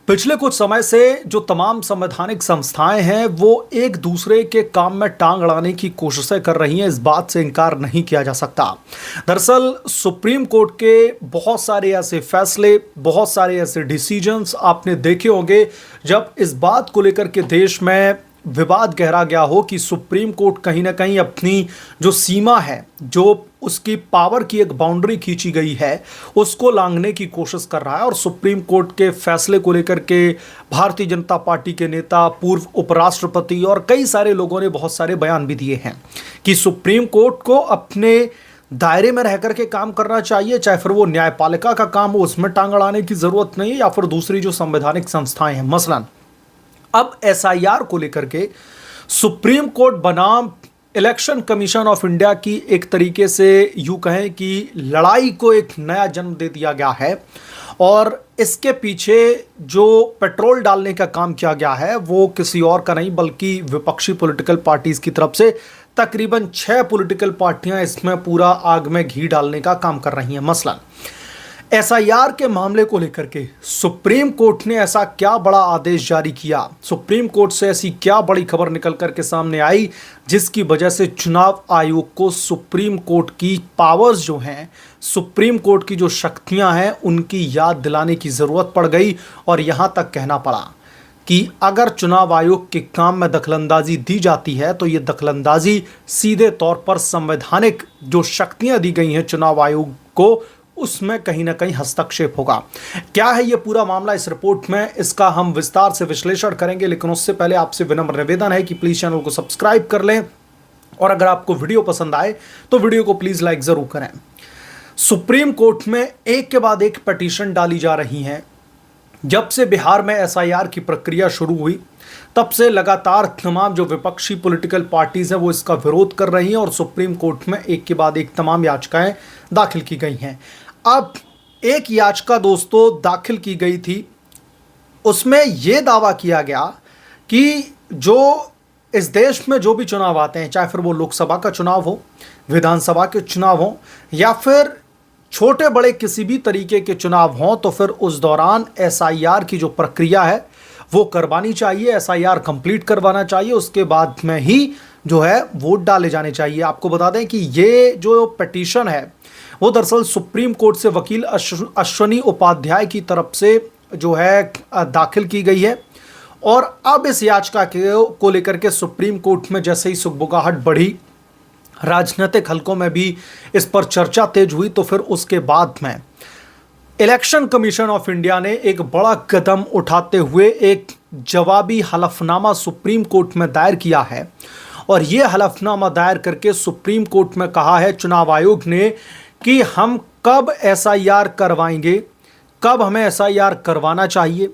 पिछले कुछ समय से जो तमाम संवैधानिक संस्थाएं हैं वो एक दूसरे के काम में टांग अड़ाने की कोशिशें कर रही हैं। इस बात से इनकार नहीं किया जा सकता। दरअसल सुप्रीम कोर्ट के बहुत सारे ऐसे फैसले, बहुत सारे ऐसे डिसीजंस आपने देखे होंगे जब इस बात को लेकर के देश में विवाद गहरा गया हो कि सुप्रीम कोर्ट कहीं ना कहीं अपनी जो सीमा है, जो उसकी पावर की एक बाउंड्री खींची गई है, उसको लांघने की कोशिश कर रहा है। और सुप्रीम कोर्ट के फैसले को लेकर के भारतीय जनता पार्टी के नेता, पूर्व उपराष्ट्रपति और कई सारे लोगों ने बहुत सारे बयान भी दिए हैं कि सुप्रीम कोर्ट को अपने दायरे में रह करके काम करना चाहिए, चाहे फिर वो न्यायपालिका का काम हो, उसमें टांग अड़ाने की जरूरत नहीं है, या फिर दूसरी जो संवैधानिक संस्थाएं हैं। मसलन अब एसआईआर को लेकर के सुप्रीम कोर्ट बनाम इलेक्शन कमीशन ऑफ इंडिया की एक तरीके से यूं कहें कि लड़ाई को एक नया जन्म दे दिया गया है। और इसके पीछे जो पेट्रोल डालने का काम किया गया है वो किसी और का नहीं बल्कि विपक्षी पॉलिटिकल पार्टीज की तरफ से तकरीबन 6 पॉलिटिकल पार्टियां इसमें पूरा आग में घी डालने का काम कर रही हैं। मसलन एसआईआर के मामले को लेकर के सुप्रीम कोर्ट ने ऐसा क्या बड़ा आदेश जारी किया, सुप्रीम कोर्ट से ऐसी क्या बड़ी खबर निकल करके सामने आई जिसकी वजह से चुनाव आयोग को सुप्रीम कोर्ट की पावर्स जो हैं, सुप्रीम कोर्ट की जो शक्तियां हैं, उनकी याद दिलाने की जरूरत पड़ गई। और यहां तक कहना पड़ा कि अगर चुनाव आयोग के काम में दखलंदाजी दी जाती है तो ये दखलंदाजी सीधे तौर पर संवैधानिक जो शक्तियां दी गई हैं चुनाव आयोग को, उसमें कहीं ना कहीं हस्तक्षेप होगा। क्या है ये पूरा मामला इस रिपोर्ट में, इसका हम विस्तार से विश्लेषण करेंगे। लेकिन उससे पहले आपसे विनम्र निवेदन है कि प्लीज चैनल को सब्सक्राइब कर लें और अगर आपको वीडियो पसंद आए तो वीडियो को प्लीज लाइक जरूर करें। सुप्रीम कोर्ट में एक के बाद एक पिटीशन डाली जा रही हैं। जब से बिहार में एसआईआर की प्रक्रिया शुरू हुई तब से लगातार तमाम जो विपक्षी पॉलिटिकल पार्टीज हैं वो इसका विरोध कर रही हैं और सुप्रीम कोर्ट में एक के बाद एक तमाम याचिकाएं दाखिल की गई हैं। अब एक याचिका दोस्तों दाखिल की गई थी, उसमें यह दावा किया गया कि जो इस देश में जो भी चुनाव आते हैं, चाहे फिर वो लोकसभा का चुनाव हो, विधानसभा के चुनाव हो या फिर छोटे बड़े किसी भी तरीके के चुनाव हों, तो फिर उस दौरान एसआईआर की जो प्रक्रिया है वो करवानी चाहिए, एसआईआर कंप्लीट करवाना चाहिए, उसके बाद में ही जो है वोट डाले जाने चाहिए। आपको बता दें कि ये जो पिटीशन है वो दरअसल सुप्रीम कोर्ट से वकील अश्वनी उपाध्याय की तरफ से जो है दाखिल की गई है। और अब इस याचिका को लेकर के सुप्रीम कोर्ट में जैसे ही सुगबुगाहट बढ़ी, राजनीतिक हलकों में भी इस पर चर्चा तेज हुई, तो फिर उसके बाद में इलेक्शन कमीशन ऑफ इंडिया ने एक बड़ा कदम उठाते हुए एक जवाबी हलफनामा सुप्रीम कोर्ट में दायर किया है। और यह हलफनामा दायर करके सुप्रीम कोर्ट में कहा है चुनाव आयोग ने कि हम कब एसआईआर करवाएंगे, कब हमें एसआईआर करवाना चाहिए,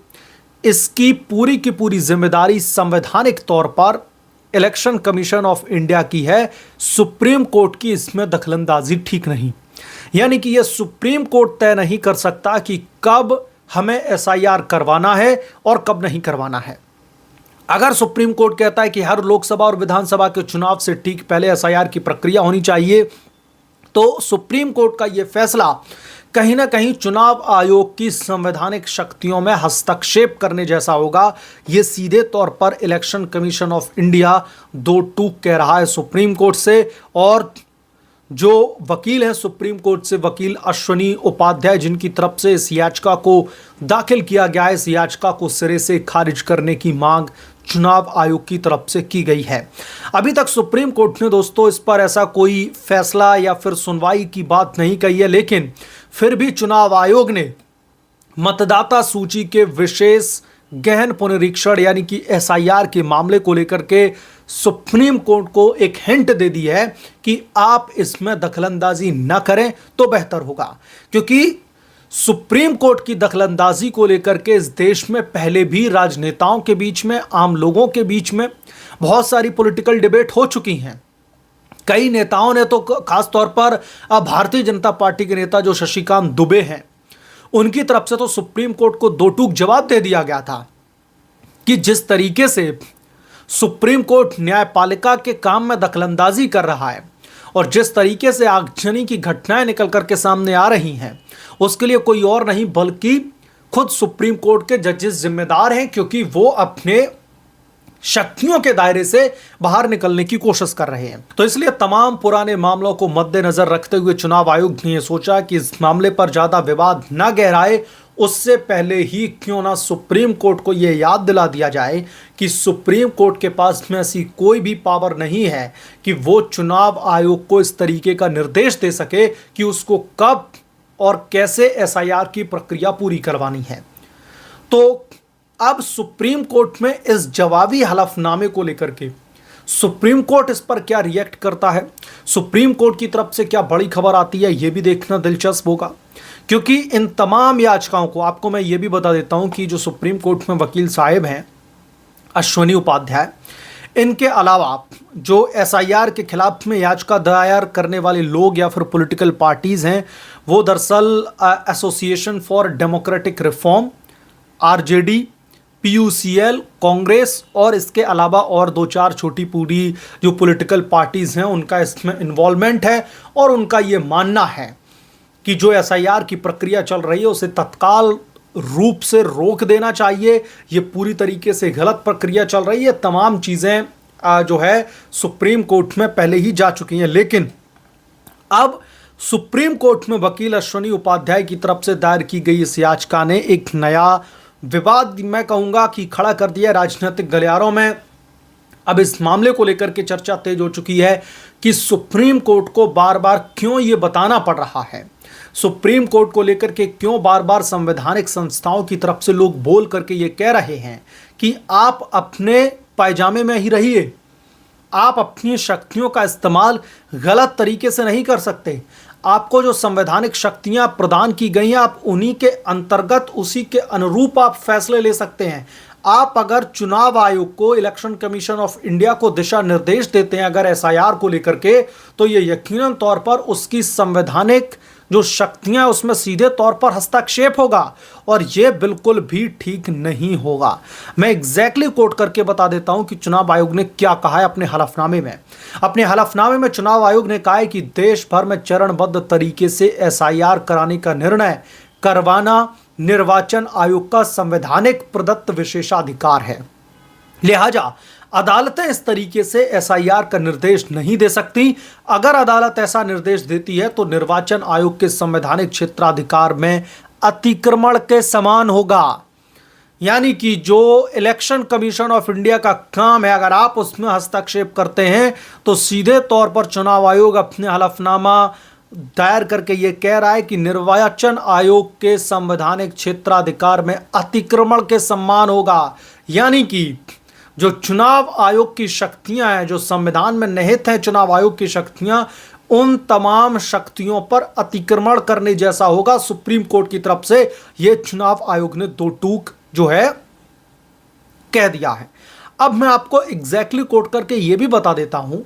इसकी पूरी की पूरी जिम्मेदारी संवैधानिक तौर पर इलेक्शन कमीशन ऑफ इंडिया की है। सुप्रीम कोर्ट की इसमें दखलंदाजी ठीक नहीं। यानी कि यह सुप्रीम कोर्ट तय नहीं कर सकता कि कब हमें एसआईआर करवाना है और कब नहीं करवाना है। अगर सुप्रीम कोर्ट कहता है कि हर लोकसभा और विधानसभा के चुनाव से ठीक पहले एसआईआर की प्रक्रिया होनी चाहिए, तो सुप्रीम कोर्ट का यह फैसला कहीं ना कहीं चुनाव आयोग की संवैधानिक शक्तियों में हस्तक्षेप करने जैसा होगा। यह सीधे तौर पर इलेक्शन कमीशन ऑफ इंडिया दो टूक कह रहा है सुप्रीम कोर्ट से। और जो वकील हैं सुप्रीम कोर्ट से, वकील अश्वनी उपाध्याय, जिनकी तरफ से इस याचिका को दाखिल किया गया है, इस याचिका को सिरे से खारिज करने की मांग चुनाव आयोग की तरफ से की गई है। अभी तक सुप्रीम कोर्ट ने दोस्तों इस पर ऐसा कोई फैसला या फिर सुनवाई की बात नहीं कही है, लेकिन फिर भी चुनाव आयोग ने मतदाता सूची के विशेष गहन पुनरीक्षण यानी कि एसआईआर के मामले को लेकर के सुप्रीम कोर्ट को एक हिंट दे दी है कि आप इसमें दखलंदाजी न करें तो बेहतर होगा। क्योंकि सुप्रीम कोर्ट की दखलंदाजी को लेकर के इस देश में पहले भी राजनेताओं के बीच में, आम लोगों के बीच में बहुत सारी पॉलिटिकल डिबेट हो चुकी हैं। कई नेताओं ने तो खास तौर पर भारतीय जनता पार्टी के नेता जो शशिकांत दुबे हैं, उनकी तरफ से तो सुप्रीम कोर्ट को दो टूक जवाब दे दिया गया था कि जिस तरीके से सुप्रीम कोर्ट न्यायपालिका के काम में दखलंदाजी कर रहा है और जिस तरीके से आगजनी की घटनाएं निकल करके सामने आ रही हैं, उसके लिए कोई और नहीं बल्कि खुद सुप्रीम कोर्ट के जजेस जिम्मेदार हैं, क्योंकि वो अपने शक्तियों के दायरे से बाहर निकलने की कोशिश कर रहे हैं। तो इसलिए तमाम पुराने मामलों को मद्देनजर रखते हुए चुनाव आयोग ने यह सोचा कि इस मामले पर ज्यादा विवाद न गहराए, उससे पहले ही क्यों ना सुप्रीम कोर्ट को यह याद दिला दिया जाए कि सुप्रीम कोर्ट के पास में ऐसी कोई भी पावर नहीं है कि वो चुनाव आयोग को इस तरीके का निर्देश दे सके कि उसको कब और कैसे एसआईआर की प्रक्रिया पूरी करवानी है। तो अब सुप्रीम कोर्ट में इस जवाबी हलफनामे को लेकर के सुप्रीम कोर्ट इस पर क्या रिएक्ट करता है, सुप्रीम कोर्ट की तरफ से क्या बड़ी खबर आती है, यह भी देखना दिलचस्प होगा। क्योंकि इन तमाम याचिकाओं को आपको मैं यह भी बता देता हूं कि जो सुप्रीम कोर्ट में वकील साहब हैं अश्विनी उपाध्याय, इनके अलावा जो एसआईआर के खिलाफ में याचिका दायर करने वाले लोग या फिर पॉलिटिकल पार्टीज हैं, वो दरअसल association for democratic reform, RJD, PUCL, Congress और इसके अलावा और दो चार छोटी पूरी जो पॉलिटिकल पार्टीज हैं उनका इसमें इन्वॉल्वमेंट है। और उनका ये मानना है कि जो एसआईआर की प्रक्रिया चल रही है उसे तत्काल रूप से रोक देना चाहिए, ये पूरी तरीके से गलत प्रक्रिया चल रही है। तमाम चीज़ें जो है सुप्रीम कोर्ट में पहले ही जा चुकी हैं, लेकिन अब सुप्रीम कोर्ट में वकील अश्विनी उपाध्याय की तरफ से दायर की गई इस याचिका ने एक नया विवाद मैं कहूंगा कि खड़ा कर दिया राजनीतिक गलियारों में। अब इस मामले को लेकर के चर्चा तेज हो चुकी है कि सुप्रीम कोर्ट को बार बार क्यों ये बताना पड़ रहा है, सुप्रीम कोर्ट को लेकर के क्यों बार बार संवैधानिक संस्थाओं की तरफ से लोग बोल करके ये कह रहे हैं कि आप अपने पायजामे में ही रहिए, आप अपनी शक्तियों का इस्तेमाल गलत तरीके से नहीं कर सकते। आपको जो संवैधानिक शक्तियां प्रदान की गई हैं आप उन्हीं के अंतर्गत उसी के अनुरूप आप फैसले ले सकते हैं। आप अगर चुनाव आयोग को, इलेक्शन कमीशन ऑफ इंडिया को दिशा निर्देश देते हैं अगर एसआईआर को लेकर के, तो ये यकीनन तौर पर उसकी संवैधानिक जो शक्तियां उसमें सीधे तौर पर हस्तक्षेप होगा और यह बिल्कुल भी ठीक नहीं होगा। मैं एग्जैक्टली कोट करके बता देता हूं कि चुनाव आयोग ने क्या कहा है अपने हलफनामे में। अपने हलफनामे में चुनाव आयोग ने कहा है कि देश भर में चरणबद्ध तरीके से एसआईआर कराने का निर्णय करवाना निर्वाचन आयोग का संवैधानिक प्रदत्त विशेषाधिकार है, लिहाजा अदालतें इस तरीके से एसआईआर का निर्देश नहीं दे सकती। अगर अदालत ऐसा निर्देश देती है तो निर्वाचन आयोग के संवैधानिक क्षेत्राधिकार में अतिक्रमण के समान होगा। यानी कि जो इलेक्शन कमीशन ऑफ इंडिया का काम है अगर आप उसमें हस्तक्षेप करते हैं तो सीधे तौर पर चुनाव आयोग अपने हलफनामा दायर करके ये कह रहा है कि निर्वाचन आयोग के संवैधानिक क्षेत्राधिकार में अतिक्रमण के समान होगा। यानी कि जो चुनाव आयोग की शक्तियां हैं, जो संविधान में निहित हैं चुनाव आयोग की शक्तियां, उन तमाम शक्तियों पर अतिक्रमण करने जैसा होगा। सुप्रीम कोर्ट की तरफ से यह चुनाव आयोग ने दो टूक जो है कह दिया है। अब मैं आपको एग्जैक्टली कोट करके यह भी बता देता हूं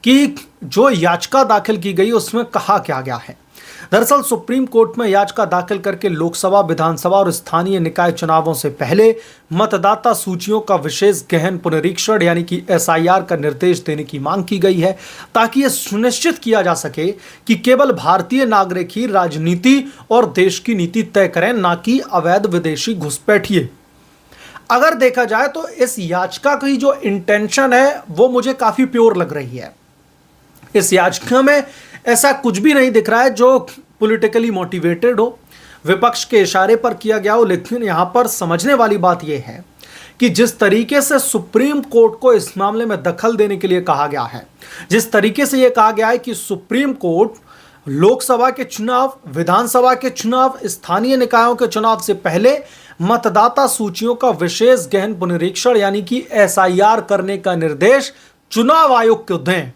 कि जो याचिका दाखिल की गई उसमें कहा क्या गया है। दरअसल सुप्रीम कोर्ट में याचिका दाखिल करके लोकसभा, विधानसभा और स्थानीय निकाय चुनावों से पहले मतदाता सूचियों का विशेष गहन पुनरीक्षण यानी कि एसआईआर का निर्देश देने की मांग की गई है, ताकि यह सुनिश्चित किया जा सके कि केवल भारतीय नागरिक ही राजनीति और देश की नीति तय करें, ना कि अवैध विदेशी घुसपैठिए। अगर देखा जाए तो इस याचिका की जो इंटेंशन है वो मुझे काफी प्योर लग रही है। इस याचिका में ऐसा कुछ भी नहीं दिख रहा है जो पॉलिटिकली मोटिवेटेड हो, विपक्ष के इशारे पर किया गया हो। लेकिन यहां पर समझने वाली बात यह है कि जिस तरीके से सुप्रीम कोर्ट को इस मामले में दखल देने के लिए कहा गया है, जिस तरीके से यह कहा गया है कि सुप्रीम कोर्ट लोकसभा के चुनाव, विधानसभा के चुनाव, स्थानीय निकायों के चुनाव से पहले मतदाता सूचियों का विशेष गहन पुनरीक्षण यानी कि एसआईआर करने का निर्देश चुनाव आयोग को दें,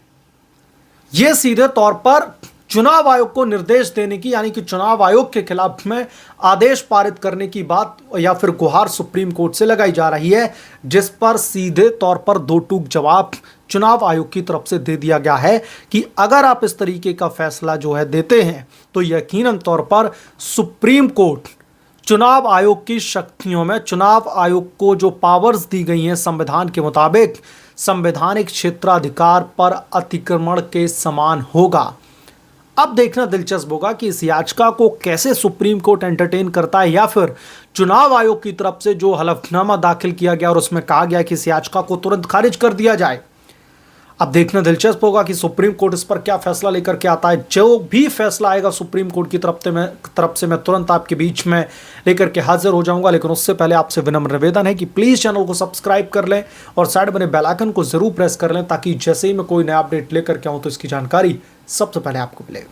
यह सीधे तौर पर चुनाव आयोग को निर्देश देने की यानी कि चुनाव आयोग के खिलाफ में आदेश पारित करने की बात या फिर गुहार सुप्रीम कोर्ट से लगाई जा रही है, जिस पर सीधे तौर पर दो टूक जवाब चुनाव आयोग की तरफ से दे दिया गया है कि अगर आप इस तरीके का फैसला जो है देते हैं तो यकीनन तौर पर सुप्रीम कोर्ट चुनाव आयोग की शक्तियों में, चुनाव आयोग को जो पावर्स दी गई हैं संविधान के मुताबिक, संवैधानिक क्षेत्राधिकार पर अतिक्रमण के समान होगा। अब देखना दिलचस्प होगा कि इस याचिका को कैसे सुप्रीम कोर्ट एंटरटेन करता है, या फिर चुनाव आयोग की तरफ से जो हलफनामा दाखिल किया गया और उसमें कहा गया कि इस याचिका को तुरंत खारिज कर दिया जाए। अब देखना दिलचस्प होगा कि सुप्रीम कोर्ट इस पर क्या फैसला लेकर के आता है। जो भी फैसला आएगा सुप्रीम कोर्ट की तरफ से मैं तुरंत आपके बीच में लेकर के हाजिर हो जाऊंगा। लेकिन उससे पहले आपसे विनम्र निवेदन है कि प्लीज़ चैनल को सब्सक्राइब कर लें और साइड बने बेल आइकन को जरूर प्रेस कर लें, ताकि जैसे ही मैं कोई नया अपडेट लेकर के आऊँ तो इसकी जानकारी सबसे पहले आपको मिले।